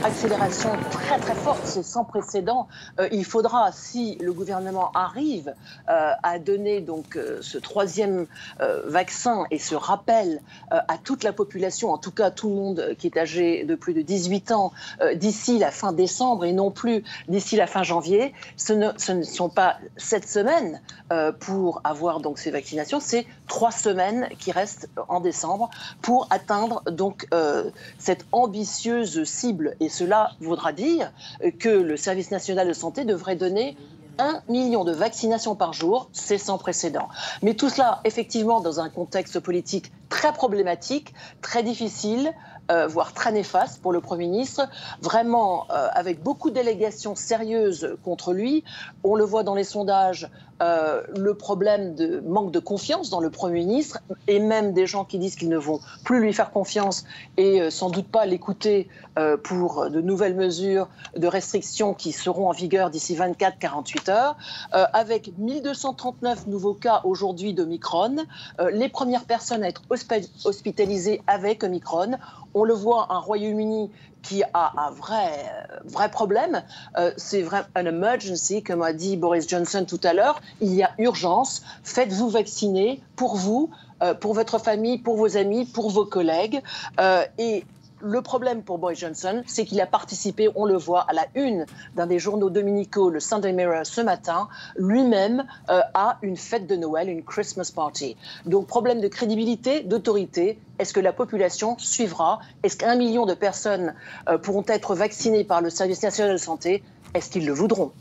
Accélération très très forte, c'est sans précédent. Il faudra, si le gouvernement arrive à donner donc ce troisième vaccin et ce rappel à toute la population, en tout cas tout le monde qui est âgé de plus de 18 ans, d'ici la fin décembre et non plus d'ici la fin janvier, ce ne sont pas 7 semaines pour avoir donc ces vaccinations, c'est 3 semaines qui restent en décembre pour atteindre donc cette ambitieuse cible. Et cela voudra dire que le Service national de santé devrait donner 1 million de vaccinations par jour, c'est sans précédent. Mais tout cela, effectivement, dans un contexte politique très problématique, très difficile, voire très néfaste pour le Premier ministre, vraiment avec beaucoup de délégations sérieuses contre lui. On le voit dans les sondages, le problème de manque de confiance dans le Premier ministre, et même des gens qui disent qu'ils ne vont plus lui faire confiance et sans doute pas l'écouter pour de nouvelles mesures de restrictions qui seront en vigueur d'ici 24-48 heures, avec 1239 nouveaux cas aujourd'hui d'Omicron, les premières personnes à être hospitalisées avec Omicron. On le voit, un Royaume-Uni qui a un vrai problème. C'est vraiment un emergency, comme a dit Boris Johnson tout à l'heure. Il y a urgence. Faites-vous vacciner pour vous, pour votre famille, pour vos amis, pour vos collègues. Et le problème pour Boris Johnson, c'est qu'il a participé, on le voit, à la une d'un des journaux dominicaux, le Sunday Mirror, ce matin, lui-même à une fête de Noël, une Christmas party. Donc, problème de crédibilité, d'autorité. Est-ce que la population suivra? Est-ce qu'1 million de personnes pourront être vaccinées par le Service national de santé? Est-ce qu'ils le voudront?